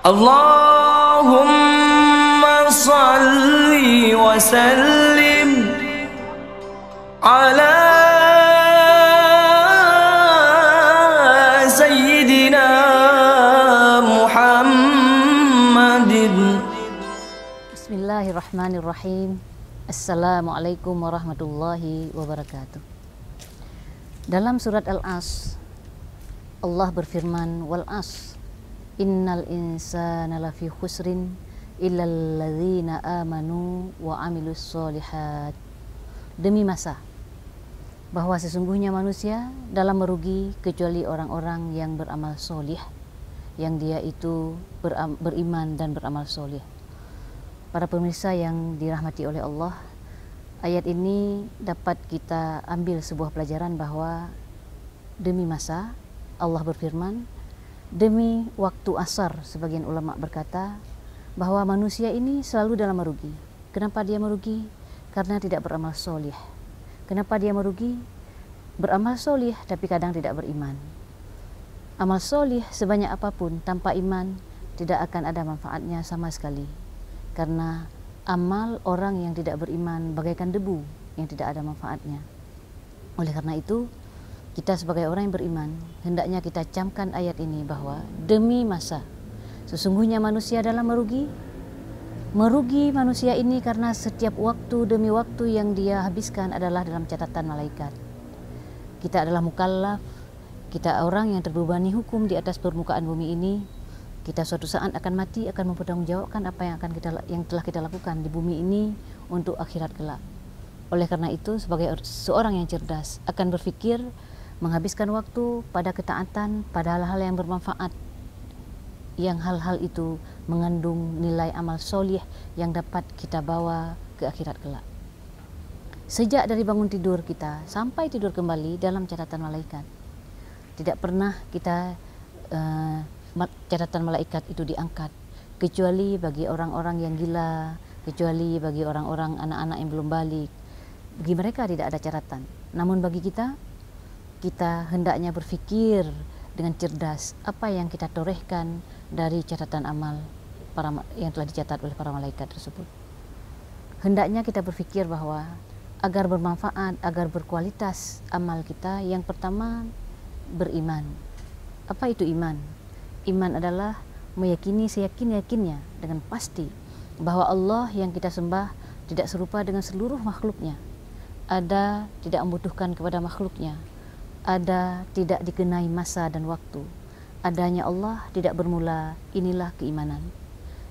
Allahumma salli wa sallim ala sayyidina Muhammadin. Bismillahirrahmanirrahim. Assalamualaikum warahmatullahi wabarakatuh. Dalam surat Al-As, Allah berfirman, wal as innal insana lafi khusrin illal ladzina amanu wa amilus solihat. Demi masa bahwa sesungguhnya manusia dalam merugi kecuali orang-orang yang beramal solih, yang dia itu beriman dan beramal solih. Para pemirsa yang dirahmati oleh Allah, ayat ini dapat kita ambil sebuah pelajaran bahwa demi masa, Allah berfirman, demi waktu asar, sebagian ulama berkata bahwa manusia ini selalu dalam merugi. Kenapa dia merugi? Karena tidak beramal solih. Kenapa dia merugi? Beramal solih tapi kadang tidak beriman. Amal solih sebanyak apapun tanpa iman tidak akan ada manfaatnya sama sekali. Karena amal orang yang tidak beriman bagaikan debu yang tidak ada manfaatnya. Oleh karena itu, kita sebagai orang yang beriman hendaknya kita camkan ayat ini bahwa demi masa sesungguhnya manusia dalam merugi manusia ini karena setiap waktu demi waktu yang dia habiskan adalah dalam catatan malaikat. Kita adalah mukallaf, kita orang yang terbebani hukum di atas permukaan bumi ini. Kita suatu saat akan mati, akan mempertanggungjawabkan apa yang telah kita lakukan di bumi ini untuk akhirat kelak. Oleh karena itu, sebagai seorang yang cerdas akan berpikir menghabiskan waktu pada ketaatan, pada hal-hal yang bermanfaat, yang hal-hal itu mengandung nilai amal solih yang dapat kita bawa ke akhirat kelak. Sejak dari bangun tidur kita sampai tidur kembali dalam catatan malaikat. Tidak pernah kita catatan malaikat itu diangkat, kecuali bagi orang-orang yang gila, kecuali bagi orang-orang anak-anak yang belum balik. Bagi mereka tidak ada catatan. Namun bagi kita hendaknya berpikir dengan cerdas apa yang kita torehkan dari catatan amal yang telah dicatat oleh para malaikat tersebut. Hendaknya kita berpikir bahwa agar bermanfaat, agar berkualitas amal kita, yang pertama beriman. Apa itu iman? Iman adalah meyakini seyakin-yakinnya dengan pasti bahwa Allah yang kita sembah tidak serupa dengan seluruh makhluknya. Ada tidak membutuhkan kepada makhluknya. Ada tidak dikenai masa dan waktu. Adanya Allah tidak bermula. Inilah keimanan.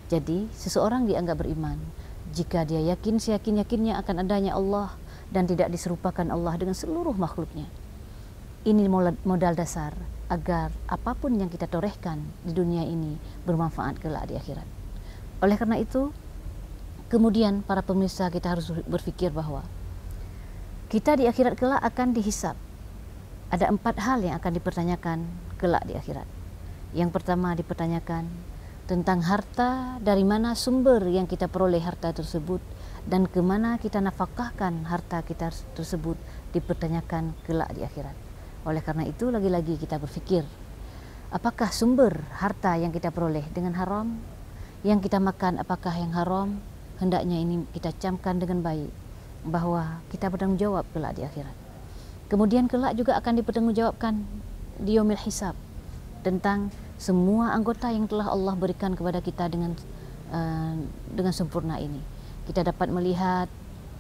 Jadi seseorang dianggap beriman jika dia yakin seyakin-yakinnya akan adanya Allah dan tidak diserupakan Allah dengan seluruh makhluknya. Ini modal dasar agar apapun yang kita torehkan di dunia ini bermanfaat kelak di akhirat. Oleh karena itu, kemudian para pemirsa kita harus berpikir bahwa kita di akhirat kelak akan dihisab. Ada 4 hal yang akan dipertanyakan kelak di akhirat. Yang pertama dipertanyakan tentang harta, dari mana sumber yang kita peroleh harta tersebut dan kemana kita nafkahkan harta kita tersebut, dipertanyakan kelak di akhirat. Oleh karena itu lagi-lagi kita berpikir, apakah sumber harta yang kita peroleh dengan haram? Yang kita makan apakah yang haram? Hendaknya ini kita camkan dengan baik bahwa kita bertanggung jawab kelak di akhirat. Kemudian kelak juga akan dipertanggungjawabkan di yaumil hisab tentang semua anggota yang telah Allah berikan kepada kita dengan sempurna ini. Kita dapat melihat,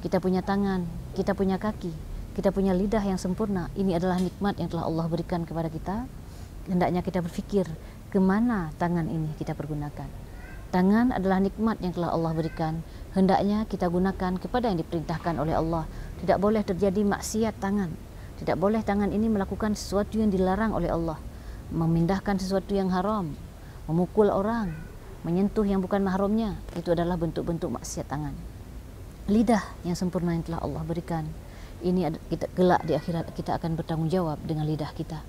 kita punya tangan, kita punya kaki, kita punya lidah yang sempurna. Ini adalah nikmat yang telah Allah berikan kepada kita. Hendaknya kita berpikir kemana tangan ini kita pergunakan. Tangan adalah nikmat yang telah Allah berikan. Hendaknya kita gunakan kepada yang diperintahkan oleh Allah. Tidak boleh terjadi maksiat tangan. Tidak boleh tangan ini melakukan sesuatu yang dilarang oleh Allah. Memindahkan sesuatu yang haram, memukul orang, menyentuh yang bukan mahramnya. Itu adalah bentuk-bentuk maksiat tangan. Lidah yang sempurna yang telah Allah berikan. Ini kita kelak di akhirat kita akan bertanggung jawab dengan lidah kita.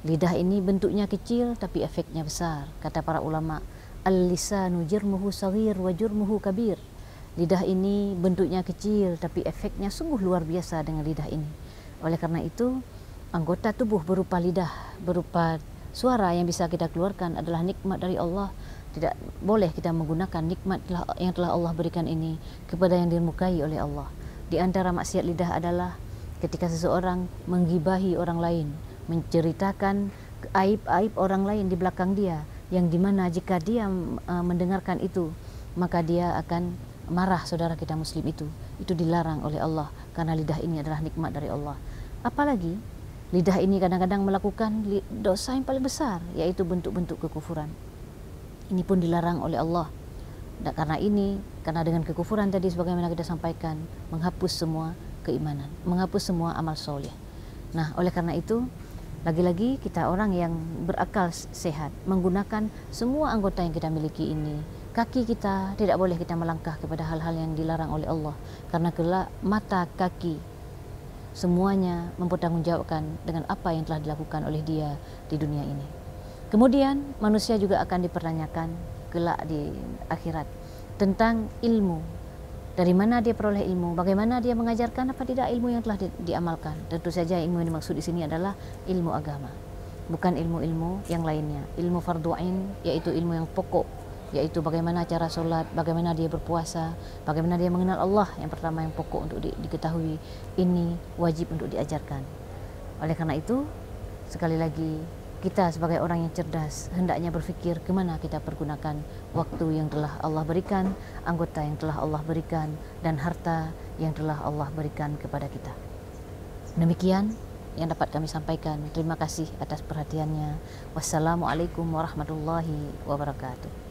Lidah ini bentuknya kecil tapi efeknya besar. Kata para ulama, al-lisanu jirmuhu saghir wa jurmuhu kabir. Lidah ini bentuknya kecil tapi efeknya sungguh luar biasa dengan lidah ini. Oleh karena itu, anggota tubuh berupa lidah, berupa suara yang bisa kita keluarkan adalah nikmat dari Allah. tidak boleh kita menggunakan nikmat yang telah Allah berikan ini kepada yang dimurkai oleh Allah. Di antara maksiat lidah adalah ketika seseorang menggibahi orang lain, menceritakan aib-aib orang lain di belakang dia, yang dimana jika dia mendengarkan itu, maka dia akan marah saudara kita muslim itu. Itu dilarang oleh Allah karena lidah ini adalah nikmat dari Allah. Apalagi lidah ini kadang-kadang melakukan dosa yang paling besar, yaitu bentuk-bentuk kekufuran. Ini pun dilarang oleh Allah. Dan karena dengan kekufuran tadi sebagaimana kita sampaikan, menghapus semua keimanan, menghapus semua amal soleh. Nah, oleh karena itu, lagi-lagi kita orang yang berakal sehat, menggunakan semua anggota yang kita miliki ini. Kaki kita tidak boleh kita melangkah kepada hal-hal yang dilarang oleh Allah, karena kelak mata, kaki, semuanya mempertanggungjawabkan dengan apa yang telah dilakukan oleh dia di dunia ini. Kemudian manusia juga akan dipertanyakan kelak di akhirat tentang ilmu. Dari mana dia peroleh ilmu? Bagaimana dia mengajarkan? Apa tidak ilmu yang telah diamalkan? Tentu saja ilmu yang dimaksud di sini adalah ilmu agama, bukan ilmu-ilmu yang lainnya. Ilmu fardu ain, yaitu ilmu yang pokok, yaitu bagaimana cara sholat, bagaimana dia berpuasa, bagaimana dia mengenal Allah. Yang pertama yang pokok untuk diketahui, ini wajib untuk diajarkan. Oleh karena itu, sekali lagi, kita sebagai orang yang cerdas hendaknya berfikir kemana kita pergunakan waktu yang telah Allah berikan, anggota yang telah Allah berikan, dan harta yang telah Allah berikan kepada kita. Demikian yang dapat kami sampaikan. Terima kasih atas perhatiannya. Wassalamualaikum warahmatullahi wabarakatuh.